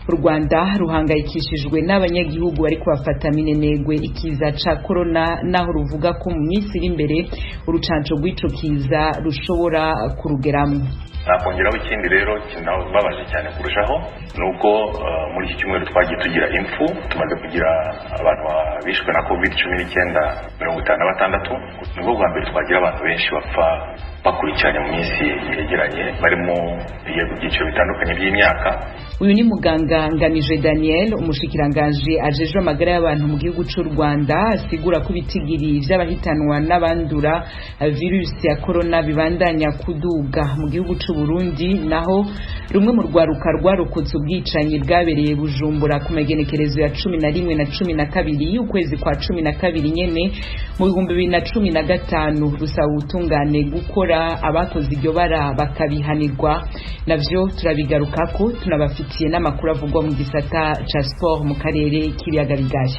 u Rwanda ruhangayikishijwe n'abanyagihugu bari kubafata minenegwe ikiza ca corona naho ruvuga ko mu minsi iri imbere urucanco rw'ico kiza rushobora kurugeramwo. Nakongeraho ikindi rero kinababaje cyane kurushaho nuko muri iki cyumweru twagiye tugira impfu, tumaze kugira abantu bishwe na COVID-19 56. Nubwo bwa mbere twagira abantu benshi bapfa bakurikiranye mu minsi yegeranye barimo ibyiciro bitandukanye by'imyaka. Uyu ni muganga Ngamije Daniel, umushikiranganje ajejwe amagara y'abantu mu gihugu cy'u Rwanda, asigura ko ibitigiri by'abahitanwa n'abandura virusi ya corona bibandanya kuduga mu gihugu cy'u Burundi, naho rumwe mu rwaruka rwarokotse ubwicanyi bwabereye Bujumbura ku magenekerezo ya 11 na 12 y'ukwezi kwa 12 nyene mu 2015 rusaba ubutungane gukora abakoze iryo bara bakabihanirwa. Navyo turabigarukako tunabafitiye n'amakuru avugwa mu gisata ca sport mu karere k'ibiyaga bigari.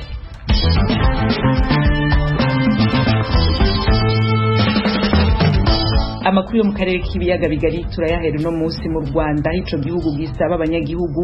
Amakuru yo mu karere k'ibiyaga bigari turayahera no munsi mu Rwanda, ico gihugu gisaba abanyagihugu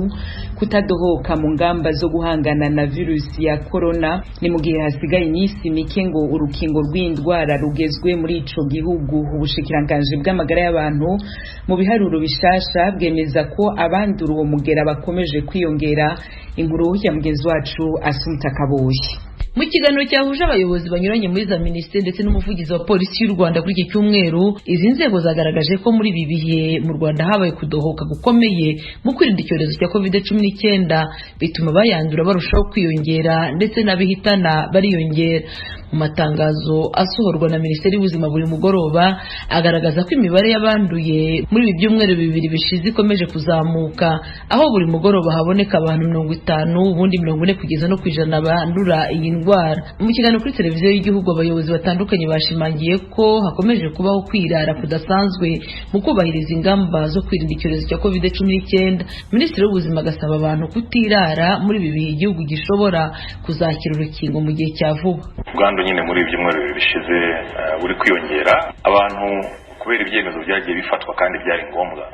kutadohoka mu ngamba zo guhangana na virusi ya corona. Ni mu gihe hasigaye iminsi mike ngo urukingo rw'indwara rugezwe muri ico gihugu. Ubushikiranganje bw'amagara y'abantu mu biharuro bishasha bwemeza ko abandura uwo mugera bakomeje kwiyongera. Inkuru ya mugenzi wacu Asumta Kaboyi. Mu kiganiro cyahuje abayobozi banyuranye muri za minisiteri ndetse n'umuvugizi wa polisi y'u Rwanda kuri iki cyumweru, izi nzego zagaragaje ko muri ibi bihe mu Rwanda habaye kudohoka gukomeye mu kwirinda icyorezo cya COVID-19 bituma bayandura barushaho kwiyongera ndetse n'abihitana bariyongera. Mu matangazo asohorwa na Minisiteri y'Ubuzima buri mugoroba agaragaza ko imibare y'abanduye muri ibi byumweru bibiri bishize ikomeje kuzamuka, aho buri mugoroba haboneka abantu 50 ubundi 40 kugeza no kwijana bandura iyi ndwara. Mu kiganiro kuri televiziyo y'igihugu abayobozi batandukanye bashimangiye ko hakomeje kubaho kwirara kudasanzwe mu kubahiriza ingamba zo kwirinda icyorezo cya COVID-19. Minisitiri w'Ubuzima agasaba abantu kutirara muri ibi bihe igihugu gishobora kuzakira urukingo mu gihe cya vuba. Uganda nyine muri ibyumweru bibiri bishize buri kwiyongera, abantu kubera ibyemezo byagiye bifatwa kandi byari ngombwa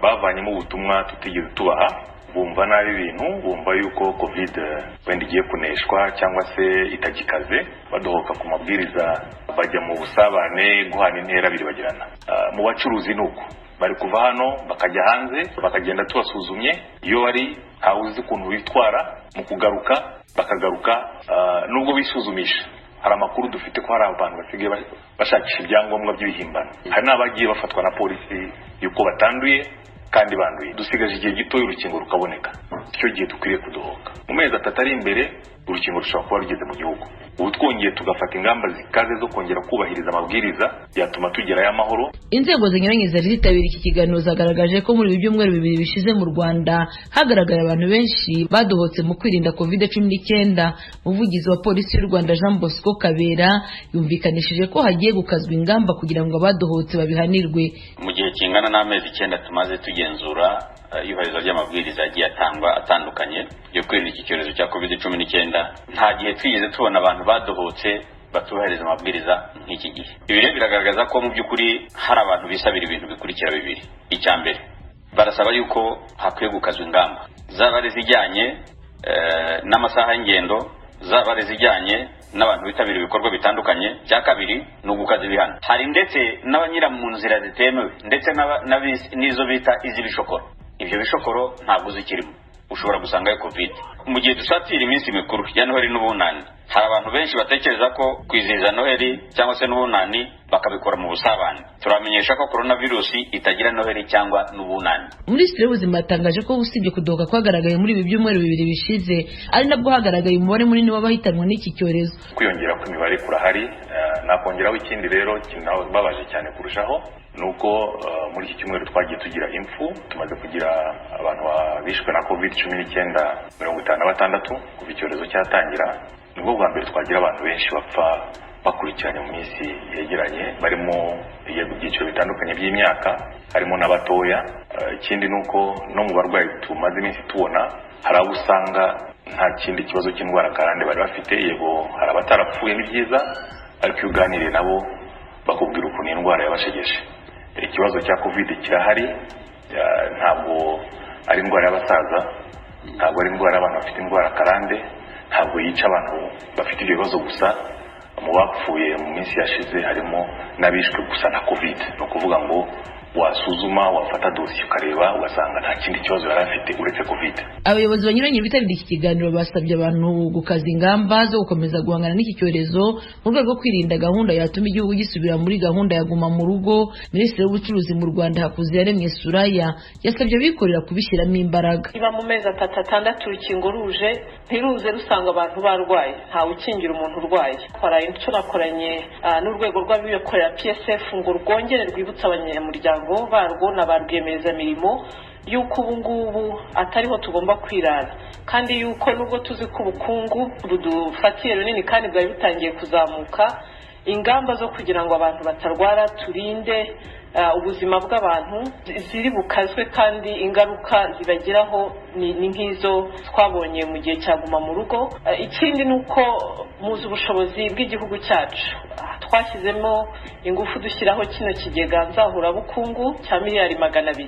bavanyemo ubutumwa tutigeze tubaha, bumva nabi ibintu, bumva yuko covid wenda igiye kuneshwa cyangwa se itagikaze, badohoka ku mabwiriza bajya mu busabane guhana intera biribagirana. Mu bacuruzi nuko bari kuva hano bakajya hanze bakagenda tubasuzumye, iyo bari hawuzi ukuntu bitwara mu kugaruka bakagaruka nubwo bisuzumisha. Hari amakuru dufite ko hari abantu basigaye bashakisha ibyangombwa by'ibihimbano, hari n'abagiye bafatwa na polisi yuko batanduye kandi banduye. Dusigaje igihe gito y'urukingo rukaboneka, icyo gihe dukwiriye kudohoka. Mu mezi 3 ari imbere urukingo rushobora kuba rugeze mu gihugu. Ubu twongeye tugafata ingamba zikaze zo kongera kubahiriza amabwiriza yatuma tugerayo amahoro. Inzego zinyuranye zari zitabira iki kiganiro zagaragaje ko muri ibi byumweru bibiri bishize mu Rwanda hagaragaye abantu benshi badohotse mu kwirinda COVID-19. Umuvugizi wa polisi y'u Rwanda Jean Bosco Kabera yumvikanishije ko hagiye gukazwa ingamba kugira ngo abadohotse babihanirwe. Mu gihe kingana n'amezi 9 tumaze tugenzura iyubahirizwa ry'amabwiriza yagiye atandukanye yo kwirinda iki cyorezo cya COVID-19, nta gihe twigeze tubona abantu badohotse batubahiriza amabwiriza nk'iki gihe. Ibi rero biragaragaza ko mu by'ukuri hari abantu bisabira ibintu bikurikira bibiri. Icya mbere, barasaba yuko hakwiye gukazwa ingamba, zaba ari zijyanye n'amasaha y'ingendo, zaba ari zijyanye n'abantu bitabira ibikorwa bitandukanye. Cya kabiri ni ugukaza ibihano. Hari ndetse n'abanyira mu nzira zitemewe ndetse n'izo bita iz'ibishokoro. Ibyo bishokoro ntabwo zikirimo, ushobora gusangayo covid. Mu gihe dusatira iminsi mikuru ya Noheli n'Ubunani, hari abantu benshi batekereza ko kwizihiza Noheli cyangwa se n'Ubunani bakabikora mu busabane. Turamenyesha ko coronavirus itagira Noheli cyangwa n'Ubunani. Minisitiri w'Ubuzima yatangaje ko usibye kudohoka kwagaragaye muri ibi byumweru bibiri bishize, ari nabwo hagaragaye umubare munini w'abahitanwa n'iki cyorezo. Kwiyongera kw'imibare kurahari. Nakongeraho ikindi rero kinababaje cyane kurushaho nuko muri iki cyumweru twagiye tugira impfu, tumaze kugira abantu bishwe na COVID-19 56 kuva icyorezo cyatangira. Nubwo bwa mbere twagira abantu benshi bapfa bakurikiranye mu minsi yegeranye barimo ibyiciro bitandukanye by'imyaka, harimo n'abatoya. Ikindi nuko no mu barwayi tumaze iminsi tubona hari abo usanga nta kindi kibazo cy'indwara karande bari bafite. Yego hari abatarapfuye ni byiza, ariko iyo uganiriye nabo bakubwira ukuntu indwara yabashegeshe. Ikibazo cya covid kirahari, ntabwo ari indwara y'abasaza, ntabwo ari indwara abantu bafite indwara karande, ntabwo yica abantu bafite ibyo bibazo gusa. Mu bapfuye mu minsi yashize harimo n'abishwe gusa na covid. No kuvuga ngo wasuzuma wafata dosiye ukareba ugasanga nta kindi kibazo yari afite uretse covid. Abayobozi banyuranye bitabiriye iki kiganiro basabye abantu gukaza ingamba zo gukomeza guhangana n'iki cyorezo mu rwego rwo kwirinda gahunda yatuma igihugu gisubira muri gahunda ya guma mu rugo. Minisitiri w'ubucuruzi mu Rwanda Hakuziyaremye Suraya yasabye abikorera kubishyiramo imbaraga. Niba mu mezi 6 urukingo ruje ntiruze rusanga abantu barwaye, ntawe ukingira umuntu urwaye. Turakoranye n'urwego rw'abikorera PSF ngo rwongere rwibutsa abanyamuryango barwo na ba rwiyemezamirimo yuko ubu ngubu atariho tugomba kwirara, kandi yuko nubwo tuzi ko ubukungu budufatiye runini kandi bwari butangiye kuzamuka, ingamba zo kugira ngo abantu batarwara turinde ubuzima bw'abantu ziri bukazwe kandi ingaruka zibagiraho ni nk'izo twabonye mu gihe cyaguma mu rugo. Ikindi nuko muzi ubushobozi bw'igihugu cyacu, twashyizemo ingufu dushyiraho kino kigega nzahurabukungu cya miliyari 200.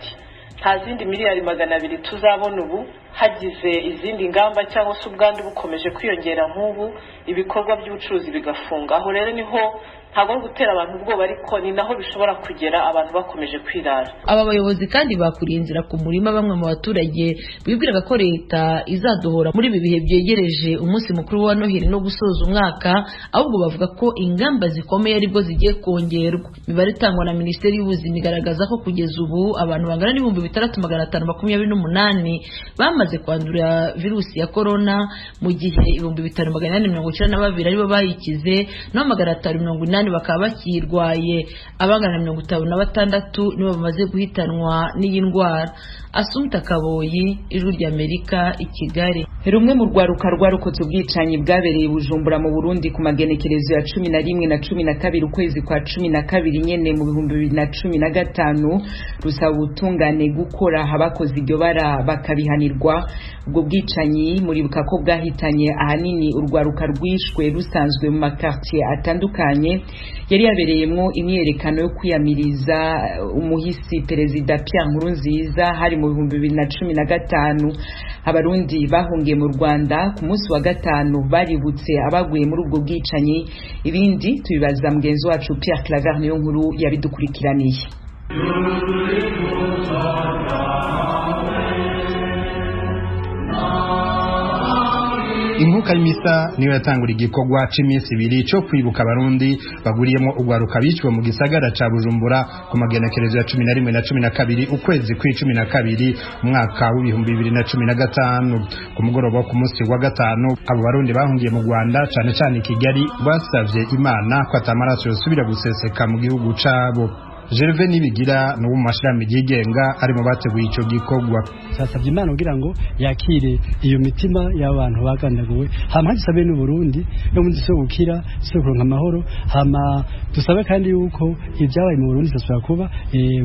Nta zindi miliyari 200 tuzabona ubu hagize izindi ngamba cyangwa se ubwandu bukomeje kwiyongera nk'ubu ibikorwa by'ubucuruzi bigafunga. Aho rero niho ntabwo ari gutera abantu ubwoba, ariko ni naho bishobora kugera abantu bakomeje kwirara. Aba bayobozi kandi bakuriye inzira ku murima bamwe mu baturage bibwiraga ko leta izadohora muri ibi bihe byegereje umunsi mukuru wa Noheli no gusoza umwaka, ahubwo bavuga ko ingamba zikomeye aribwo zigiye kongerwa. Imibare itangwa na Minisiteri y'Ubuzima igaragaza ko kugeza ubu abantu bangana n'ibihumbi 6528 bamaze kwandura virusi ya corona, mu gihe 5892 aribo bayikize no 580 bakaba bakirwaye. Abangana na 56 nibo bamaze guhitanwa n'iyi ndwara. Asumta Kaboyi, Ijwi ry'Amerika, i Kigali. Rumwe mu rwaruka rwarokotse ubwicanyi bwabereye Bujumbura mu Burundi ku magenekerezo ya 11 na 12 ukwezi kwa 12 nyene mu 2015 rusaba ubutungane gukora abakoze iryo bara bakabihanirwa. Ubwo bwicanyi muribuka ko bwahitanye ahanini urwaruka rwishwe rusanzwe mu makartier atandukanye yari yabereyemo imyerekano yo kwiyamiriza umuhisi Perezida Pierre Nkurunziza hari mu 2015. Abarundi bahungiye mu Rwanda ku munsi wa gatanu baributse abaguye muri ubwo bwicanyi. Ibindi tubibaza mugenzi wacu Pierre Claver niyo nkuru yabidukurikiraniye. Inkuka y'imisa niyo yatangura igikorwa c'iminsi 2 cyo kwibuka abarundi baguriyemo ugwaruka bicwe mu gisagara ca Bujumbura ku magenekerezo ya 11 na 12 ukwezi kwa 12 umwaka wa 2015. Ku mugoroba ku munsi wa gatanu abo barundi bahungiye mu Rwanda cyane cyane Kigali basavye Imana ko atamaraso yosubira guseseka mu gihugu cabo. Gerve Nibigira no mu mashirami yigenga ari mu bateguye ico gikorwa. Sasabye Imana kugira ngo yakire iyo mitima y'abantu bagandaguwe, hama dusabe n'u Burundi yo mu nzi gukira so kuronka amahoro, hama dusabe kandi yuko ibyabaye mu Burundi sasubira kuba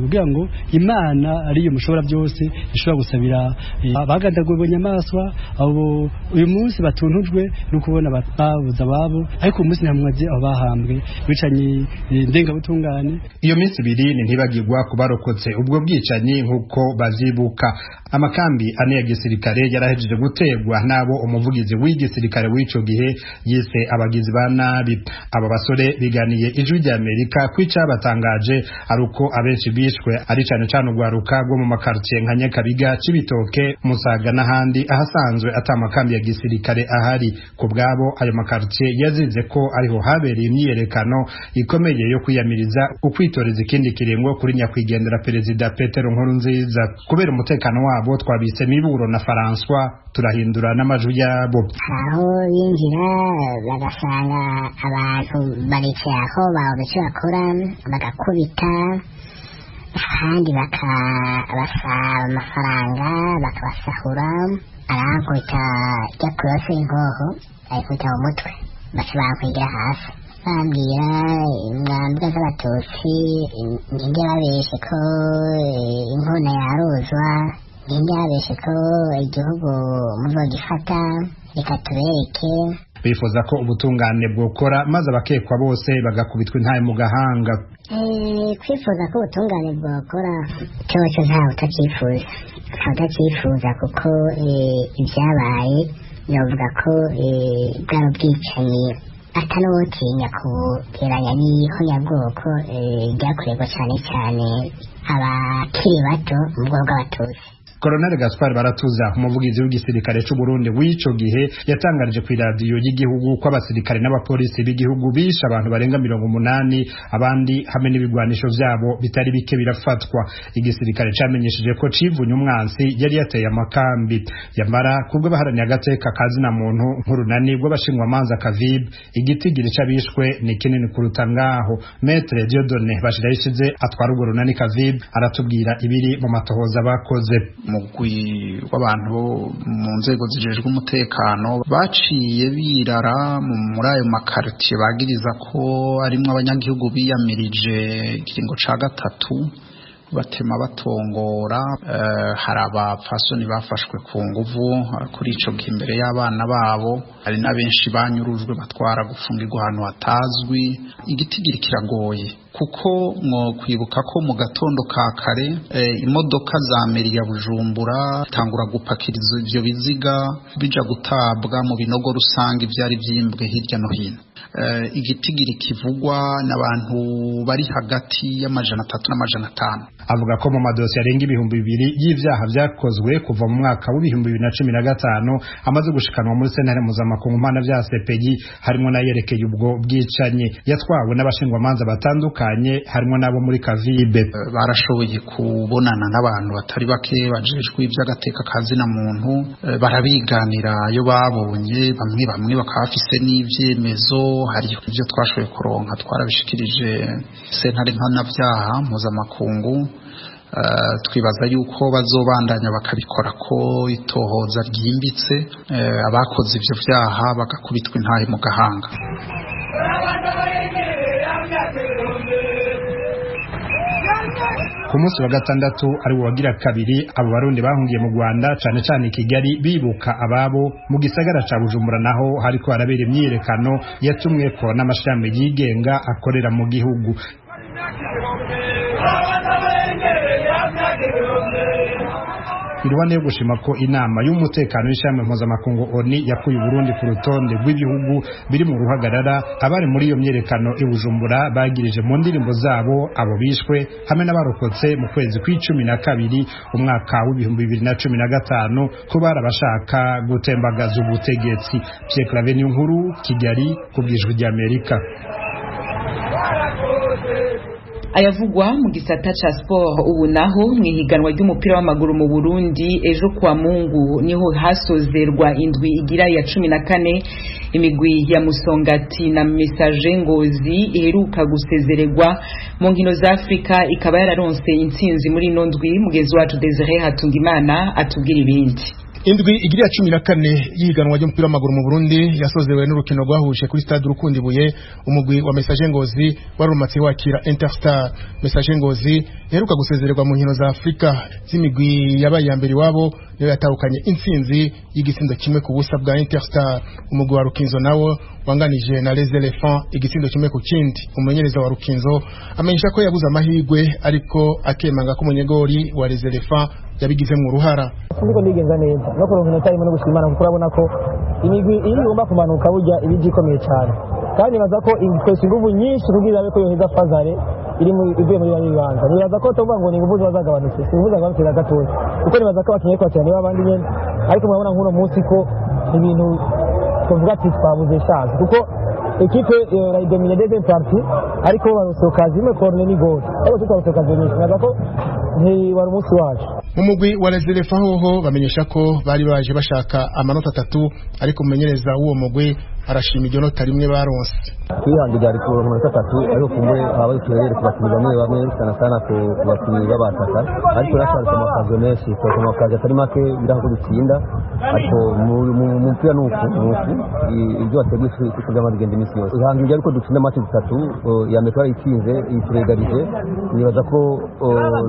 kugira ngo Imana ari yo mushobora byose ishobora gusabira abagandaguwe bonyamaswa abo uyu munsi batuntujwe no kubona babuza babo, ariko umunsi ntamwaje abahambwe bicanye ndenga butungane. Iyo minsi ni ntibagirwa kubarokotse ubwo bwicanyi nkuko bazibuka. Amakambi ane ya gisirikare yarahejeje gutegwa nabo umuvugizi w'igisirikare w'ico gihe yise abagizi ba nabi. Aba basore biganiye Ijwi ry'Amerika kwica batangaje aruko abenshi bishwe ari cyane cyane ugwaruka rwo mu makartier nka Nyakabiga, Cibitoke, Musaga n'ahandi ahasanzwe atamakambi ya gisirikare ahari. Ku bwabo ayo makartier yazize ko ariho habereye imyiyerekano ikomeye yo kwiyamiriza ukwitoreza ikindi kirengo kuri nyakwigendera Perezida Petero Nkurunziza. Kubera umutekano wabo twabise Miburo na François turahindura n'amajwi yabo. Aho yinjira bagasanga abantu baricaye aho babuze bakora bagakubita, kandi bakabasaba amafaranga bakabasahura, arankubita jya kurasa ingoho ayikubita mu mutwe bakibankwigira hasi. Bambwira mwambwa z'abatutsi ninde babeshe ko inkona yaruzwa, ninde babeshe ko igihugu muzogifata, reka tubereke. bifuza ko ubutungane bwokora maze abakekwa bose bagakubitwa intaye mu gahanga. Kwifuza ko ubutungane bwokora cyose ntawe utakifuza kuko ibyabaye novuga ko bwari ubwicanyi atanotinya kugeranya n'ihonyabwoko ryakorerwa cyane cyane abakiri bato mu bwoko bw'abatutsi. Colonel Gaspar Baratuza umuvugizi w'igisirikare cy'u Burundi w'ico gihe yatangarije ku radio y'igihugu ko abasirikare n'abapolisi b'igihugu bisha abantu barenga 80 abandi hamwe n'ibigwanisho vyabo bitari bike birafatwa. Igisirikare camenyesheje ko civunye umwansi yari yateye amakambi yamara kubwo baharaniye agateka kazina muntu nk'urunani rw'abashingwa manza Kavibe igitigiri c'abishwe ni kinini kuruta ngaho. Maître Dieudonné Bashirayishize atwara urwo runani Kavibe aratubwira ibiri mu matohoza bakoze. Mugwi w'abantu mu nzego zijejwe umutekano baciye birara muri ayo makartier bagiriza ko arimwe abanyagihugu biyamirije ikiringo ca gatatu batema batongora. Hari abapfasoni bafashwe ku nguvu kuri ico gihe imbere y'abana babo, hari n'abenshi banyurujwe batwara gufungirwa ahantu hatazwi. Igitigiri kiragoye kuko mwo kwibuka ko mu gatondo ka kare imodoka za meri ya Bujumbura tangura gupakiriza ivyo biziga bija gutabwa mu binogo rusange byari vyimbwe hirya no hino. Igitigiri kivugwa n'abantu bari hagati y'amajana 3 n'amajana 5. Avuga ko mu madosiye arenga 2,000 y'ivyaha vyakozwe kuva mu mwaka wa 2015 amaze gushikanwa muri sentare mpuzamakungu mpana vya CPI harimo nayerekeye ubwo bwicanye yatwawe n'abashingwa manza batandukanye harimo nabo muri Kavibe. Barashoboye kubonana n'abantu batari bake bajejwe ivy'agateka kazina muntu, barabiganira yo babonye bamwe bakafise n'ivyemezo. Hari ivyo twashoboye kuronka twarabishikirije sentare mpanavyaha mpuzamakungu. Twibaza yuko bazobandanya bakabikora ko itohoza ryimbitse, abakoze ivyo vyaha bagakubitwa intahe mu gahanga. Ku munsi wa gatandatu ari wagira kabiri abo barundi bahungiye mu Rwanda cyane cyane Kigali bibuka ababo mu gisagara ca Bujumbura naho hariko harabera imyiyerekano yatumwe ko n'amashami yigenga akorera mu gihugu. Irwane yo gushima ko inama y'umutekano y'ishami mpuzamakungu ONU yakuye Burundi ku rutonde rw'ibihugu biri mu ruhagarara, abari muri iyo myerekano i Bujumbura bagirije mu ndirimbo zabo abo bishwe hamwe n'abarokotse mu kwezi kwa12 umwaka wa 2015 ko barabashaka gutembagaza ubutegetsi. Pierre Claver Nkuru, Kigali, kubwijwe rya Amerika. Ayavugwa mu gisata ca sport ubu naho mwihiganwa ry'umupira w'amaguru mu Burundi ejo kwa Mungu niho hasozerwa indwi igira ya 14 imigwi ya Musongati na Message Ngozi iheruka gusezererwa mu nkino za Afrika ikaba yararonse intsinzi muri nondwi. Mugenzi wacu Desire Hatungimana atubwira ibindi. Indwi igira 14 yiganwa ry'umupira w'amaguru mu Burundi yasozewe n'urukino rwahuje kuri stade Rukundibuye. Umugwi wa Message Ngozi warumatse wakira Interstar. Message Ngozi iheruka gusezererwa mu nkino za Afrika z'imigwi yabaye ya mbere wabo niyo yatahukanye intsinzi y'igisindo kimwe ku busa bwa Interstar. Umugwi wa Rukinzo nawo wanganije na Les Elephants igisindo kimwe ku kindi. Umumenyereza wa Rukinzo amenyesha ko yabuze amahirwe ariko akemanga ko umunyegori wa Les Elephants yabigize mu ruhara. Ndiko ndigenza neza no kuronka inota imwe no gushimana kuko urabona ko imigwi igomba kumanuka burya ibiji ikomeye cyane, kandi baza ko inkwese inguvu nyinshi kugira abe ko yoheza fazare iri mu ivuye muri banyibanza. Nibaza ko tuvuga ngo ni inguvu zazagabanutse, inguvu zagabanutse na gatoya kuko nibaza ko abakinyi ko cyane babandi nyene, ariko murabona nk'uno munsi ko ibintu tuvuga ati twabuze chance kuko ekipe iradomine deuxième partie ariko barusoka zimwe corner ni goal ariko tukarusoka zimwe. Nibaza ko ni wari umunsi wacu. Mu mugwi wa Les Elephants hoho bamenyesha ko bari baje bashaka amanota 3 ariko umumenyereza w'uwo mugwi arashima iryo nota rimwe baronse. Twihangira ariko amanota 3 ariko kumwe abaye turere kubakinira bamwe sana ku bakinira bataka ariko rashaka amakazo menshi ko amakazo atari make biraho gutsinda ariko mu mpira nuko ibyo bateguye kugira amagende imisi yose. Ihangira ariko dutsinda match 3 ya metwara ikinze ituregarije. Nibaza ko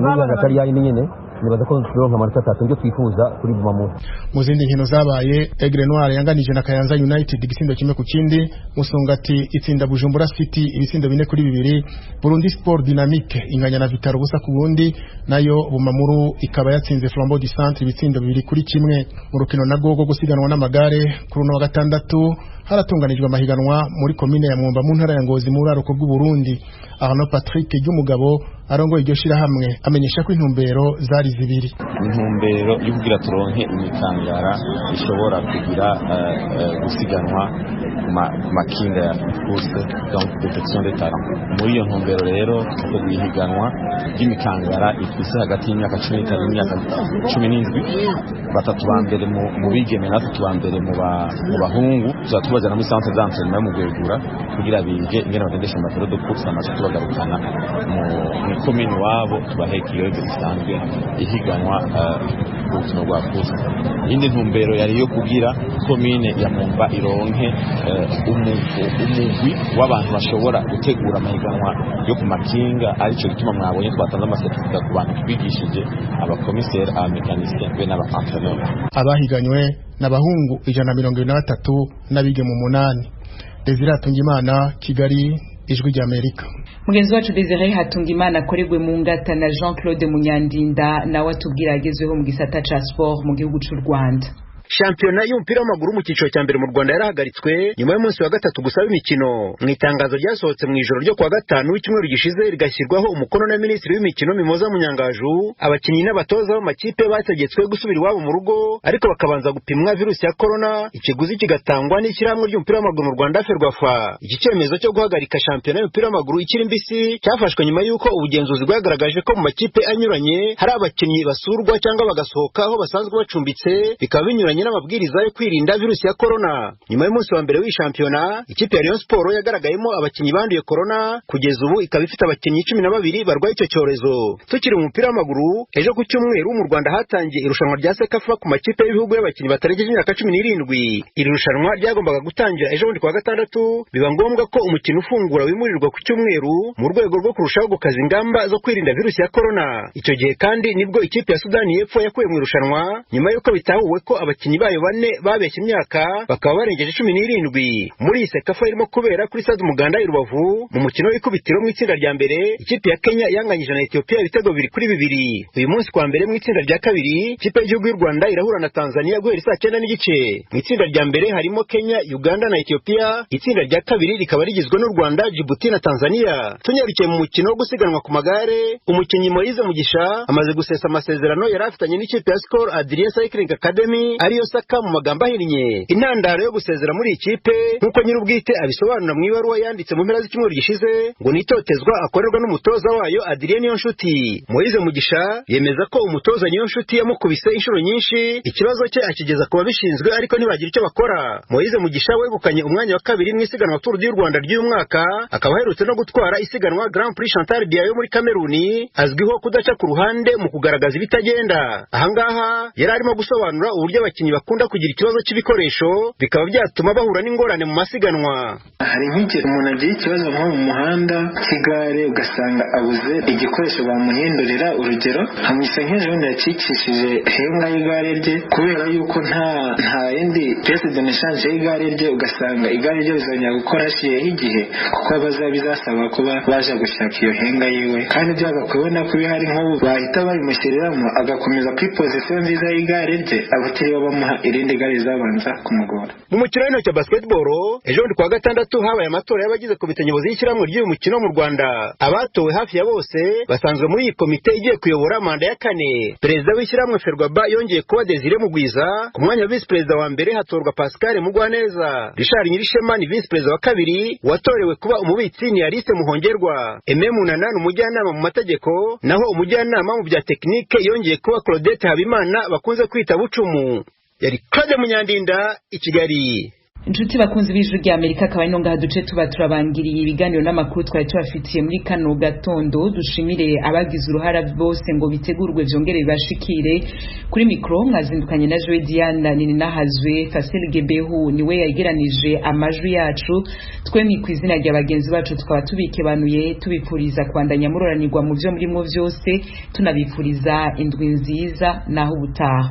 n'iyanga atari yayi nyene nibaza ko turonka amanota 3 nibyo twifuza kuri Bumamuru. Mu zindi nkino zabaye Aigle Noir yanganije na Kayanza United igisindo kimwe ku kindi, Musongati itsinda Bujumbura City ibisindo 4-2, Burundi Sport Dynamique inganya na Vitaro busa ku bundi, nayo Bumamuru ikaba yatsinze Flambeau du Centre ibitsindo 2-1. Mu rukino na gogo gusiganwa n'amagare kuri uno wa gatandatu haratunganijwe amahiganwa muri komine ya Mwumba mu ntara ya Ngozi mu raro bw'u Burundi. Arnaud Patrick Ryumugabo arongoye iryo shirahamwe amenyesha ko intumbero zari zibiri. Intumbero yo kugira turonke imikangara ishobora kugira gusiganwa makinga ya course donc détection des talents. Muri iyo ntumbero rero ko guhiganwa y'imikangara ifise hagati y'imyaka 15 n'imyaka 17, batatu bambere mu bigeme na batatu bambere mu bahungu tuzatubajana muri centre d'entraînement mu Gwegura kugira bige ingene bagendesha amatoro de course amashatu bagarukana mu komine wabo tubahekiye bisanzwe ihiganwa urukino rwa course. Indi ntumbero yari yo kugira komine ya Mwumba ironke umugwi w'abantu bashobora gutegura amahiganwa yo ku makinga, arico gituma mwabonye twatanze amasertifika ku bantu twigishije abakomiseri abamekanisien be n'abaentraîneur. Abahiganywe n'abahungu 123 n'abigeme 8. Desire Hatungimana, Kigali, Ijwi ry'Amerika. Mugenzi wacu Desire Hatungimana akoregwe mu ngata na Jean-Claude Munyandinda nawe atubwira agezweho mu gisata ca sport mu gihugu cy'u Rwanda. Shampiyona y'umupira w'amaguru mu cyiciro cya mbere mu Rwanda yarahagaritswe nyuma y'umunsi wa gatatu gusaba imikino. Mu itangazo ryasohotse mu ijoro ryo kuwa gatanu w'icyumweru gishize rigashyirwaho umukono na Minisitiri w'Imikino Mimoza Munyangaju, abakinnyi n'abatoza b'amakipe bategetswe gusubira iwabo mu rugo ariko bakabanza gupimwa virusi ya corona, ikiguzi kigatangwa n'ishyirahamwe ry'umupira w'amaguru mu Rwanda Ferwafa. Iki cyemezo cyo guhagarika shampiyona y'umupira w'amaguru ikiri mbisi cyafashwe nyuma y'uko ubugenzuzi bwagaragaje ko mu makipe anyuranye hari abakinnyi basurwa cyangwa bagasohoka aho basanzwe bacumbitse bikaba binyuranye n'amabwiriza yo kwirinda virusi ya corona. Nyuma y'umunsi wa mbere w'iyi shampiyona, ikipe ya Rayon Sport yagaragayemo abakinnyi banduye corona, kugeza ubu ikaba ifite abakinnyi 12 barwaye icyo cyorezo. Tukiri mu mupira w'amaguru, ejo ku cyumweru mu Rwanda hatangiye irushanwa rya Sekafa ku makipe y'ibihugu y'abakinnyi batarengeje imyaka 17. Iri rushanwa ryagombaga gutangira ejo bundi kuwa gatandatu, biba ngombwa ko umukino ufungura wimurirwa ku cyumweru mu rwego rwo kurushaho gukaza ingamba zo kwirinda virusi ya corona. Icyo gihe kandi nibwo ikipe ya Sudani y'Epfo yakuye mu irushanwa nyuma y'uko bitahuwe ko abakinnyi bayo bane babeshye imyaka bakaba barengeje 17. Muri iyi Sekafa irimo kubera kuri Stade Umuganda i Rubavu, mu mukino w'ikubitiro mu itsinda rya mbere ikipe ya Kenya yanganyije na Ethiopia ibitego 2-2. Uyu munsi kwa mbere mu itsinda rya kabiri ikipe y'igihugu y'u Rwanda irahura na Tanzania guhera saa 9:30. Mu itsinda rya mbere harimo Kenya, Uganda na Ethiopia. Itsinda rya kabiri rikaba rigizwe n'u Rwanda, Djibouti na Tanzania. Tunyarukiye mu mukino wo gusiganwa ku magare, umukinnyi Moise Mugisha amaze gusesa amasezerano yari afitanye n'ikipe ya Skol Adrien Cycling Academy ariyo Saka mu magambo ahinnye. Intandaro yo gusezera muri ikipe nkuko nyir'ubwite abisobanura mu ibaruwa yanditse mu mpera z'icyumweru gishize ngo nitotezwa akorerwa n'umutoza wayo Adrien Niyonshuti. Moise Mugisha yemeza ko umutoza Niyonshuti yamukubise inshuro nyinshi, ikibazo cye akigeza ku babishinzwe ariko ntibagira icyo bakora. Moise Mugisha wegukanye umwanya wa kabiri mu isiganwa Tour du Rwanda ry'uyu mwaka, akaba aherutse no gutwara isiganwa Grand Prix Chantal Biya yo muri Kameruni, azwiho kudaca ku ruhande mu kugaragaza ibitagenda. Ahangaha yari arimo gusobanura uburyo abakinnyi bakunda kugira ikibazo cy'ibikoresho bikaba byatuma bahura n'ingorane mu masiganwa. Hari nk'igihe umuntu agira ikibazo nko mu muhanda cy'igare ugasanga abuze igikoresho bamuhindurira, urugero hamwise nk'ejobundi yacikishije henga y'igare rye kubera yuko nta yindi pièce de rechange y'igare rye, ugasanga igare rye bizongera gukora hashiyeho igihe kuko bizasaba kuba baje gushaka iyo henga yiwe, kandi byagakwiye na kuba hari nk'ubu bahita babimushyiriramo agakomeza kuri position nziza y'igare rye abatiriwe bamuha irindi gare rizabanza kumugora. Mu mukino w'intoki wa basketball ejo bundi kuwa gatandatu habaye amatora y'abagize komite nyobozi y'ishyirahamwe ry'uyu mukino mu Rwanda. Abatowe hafi ya bose basanzwe muri iyi komite igiye kuyobora manda ya 4. Perezida w'ishyirahamwe Ferwaba yongeye kuba Desire Mugwiza, ku mwanya wa vice perezida wa mbere hatorwa Pascal Mugwaneza. Richard Nyirishema ni vice perezida wa kabiri, watorewe kuba umubitsi ni Alice Muhongerwa. Aime Munana ni umujyanama mu mategeko, naho umujyanama mu bya tekinike yongeye kuba Claudette Habimana bakunze kwita Bucumu. Yari Claude Munyandinda i Kigali. inshuti bakunzi b'ijwi rya Amerika akaba ino ngaha duce tuba turabangiriye ibiganiro n'amakuru twari tubafitiye muri kano gatondo. Dushimire abagize uruhara bose ngo bitegurwe vyongere bibashikire. Kuri mikro mwazindukanye na Joe Diana Ninahazwe. Fasil Gebehu niwe yageranije amajwi yacu. Twemye kwizina rya bagenzi bacu tukaba tubikebanuye tubipfuriza kwandanya muroranirwa mu byo muri mwo byose, tunabipfuriza indwi nziza naho ubutaha.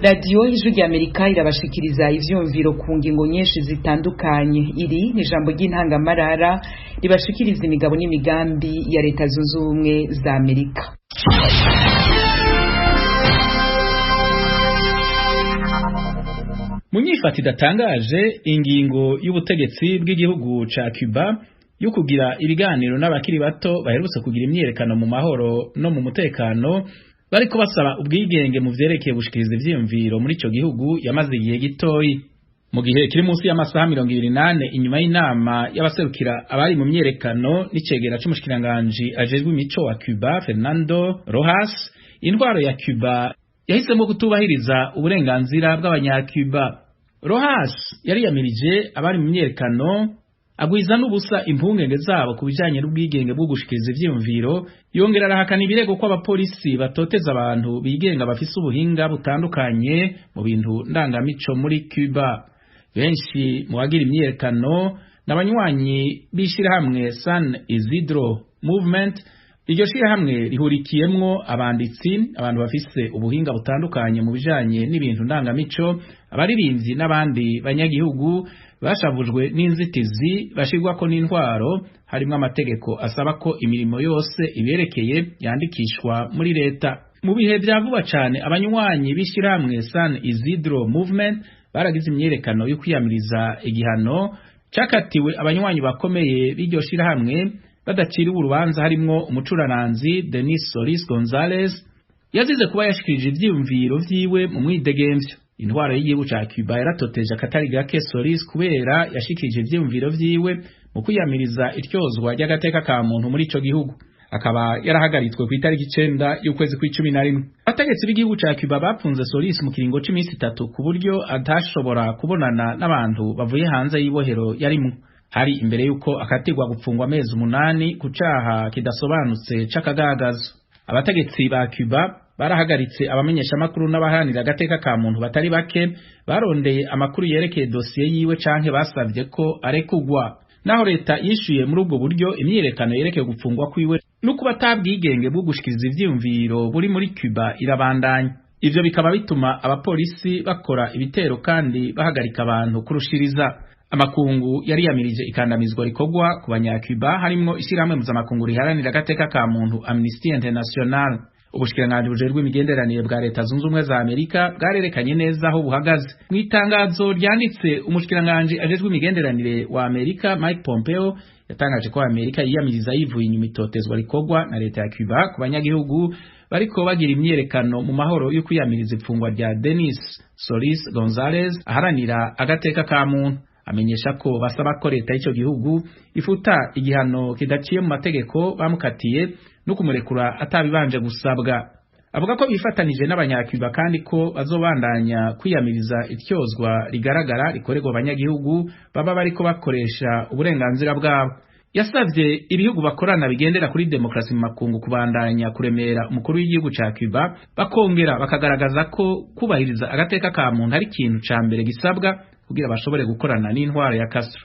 Radio Ijwi rya Amerika irabashikiriza ivyumviro ku ngingo nyinshi zitandukanye. Iri ni jambo ry'intangamarara ribashikiriza imigabo n'imigambi ya Leta Zunze Ubumwe za Amerika. Munyifati idatangaje ingingo y'ubutegetsi bw'igihugu ca Cuba yo kugira ibiganiro n'abakiri bato baherutse kugira imyerekano mu mahoro no mu mutekano bariko basaba ubwigenge mu vyerekeye bushikiriza ivyiyumviro muri ico gihugu yamaze igihe gitoyi. Mu gihe kiri munsi y'amasaha 28 inyuma y'inama y'abaserukira abari mu myerekano n'icegera c'umushikiranganje ajejwe imico wa Cuba Fernando Rojas, intwaro ya Cuba yahisemo kutubahiriza uburenganzira bw'abanyacuba. Rojas yari yamirije abari mu myerekano agwiza n'ubusa impungenge zabo kubijanye n'ubwigenge bwo gushikiriza ivyiyumviro, yongera arahakana ibirego ko abapolisi batoteza abantu bigenga bafise ubuhinga butandukanye mu bintu ndangamico muri Cuba. Benshi mu bagira imyerekano n'abanywanyi b'ishirahamwe San Isidro Movement. Iryo shirahamwe rihurikiyemwo abanditsi, abantu bafise ubuhinga butandukanye mu bijanye n'ibintu ndangamico, abaririmbyi n'abandi banyagihugu bashavujwe n'inzitizi bashirwako n'intwaro, harimwo amategeko asaba ko imirimo yose iberekeye yandikishwa muri leta. Mu bihe vya vuba cane abanywanyi b'ishirahamwe San Isidro Movement baragize imyerekano yo kwiyamiriza igihano cakatiwe abanywanyi bakomeye b'iryo shirahamwe badaciriwe urubanza, harimwo umucurananzi Denis Solis Gonzalez yazize kuba yashikirije ivyiyumviro vyiwe mu mwidegemvyo. Intwaro y'igihugu ca Cuba yaratoteje akatari gake Solis kubera yashikirije ivyiyumviro vyiwe mu kwiyamiriza ityozwa ry'agateka ka muntu muri ico gihugu. Akaba yarahagaritswe ku itariki 9 y'ukwezi kwa11. Abategetsi b'igihugu ca Cuba bapfunze Solis mu kiringo c'imisi 3 ku buryo atashobora kubonana n'abantu bavuye hanze y'ibohero yarimo. Hari imbere yuko akatirwa gupfungwa amezi 8 ku caha kidasobanutse c'akagagazo. Abategetsi ba Cuba barahagaritse abamenyesha makuru n'abaharanira agateka ka muntu batari bake barondeye amakuru yerekeye dosiye yiwe canke basavye ko arekugwa. Naho leta yishuye muri ubwo buryo imyerekano yerekeye gupfungwa kwiwe nuko batabwigenge bwo gushikiriza ivyiyumviro buri muri Cuba irabandanya. Ivyo bikaba bituma abapolisi bakora ibitero kandi bahagarika abantu kurushiriza. Amakungu yari yamirije ikandamizwa rikogwa ku banyacuba, harimwo ishiramwe mpuzamakungu riharanira agateka ka muntu Amnesty International. Ubushikiranganje bujejwe imigenderanire bwa Leta Zunze Ubumwe za Amerika bwarerekanye neza aho buhagaze. Mu itangazo ryanditse, umushikiranganje ajejwe imigenderanire wa Amerika Mike Pompeo yatangaje ko Amerika yiyamiriza yivuye inyuma itotezwa rikogwa na leta ya Cuba ku banyagihugu bariko bagira imyerekano mu mahoro yo kwiyamiriza ipfungwa rya Denis Solis Gonzalez aharanira agateka ka muntu. Amenyesha ko basaba ko leta y'ico gihugu ifuta igihano kidaciye mu mategeko bamukatiye no kumurekura atabibanje gusabwa. Avuga ko bifatanije n'abanyacuba kandi ko bazobandanya kwiyamiriza ityozwa rigaragara rikorerwa abanyagihugu baba bariko bakoresha uburenganzira bwabo. Yasavye ibihugu bakorana bigendera kuri demokrasi mu makungu kubandanya kuremera umukuru w'igihugu ca Cuba, bakongera bakagaragaza ko kubahiriza agateka ka muntu ari ikintu ca mbere gisabwa kugira bashobore gukorana n'intwaro ya Castro.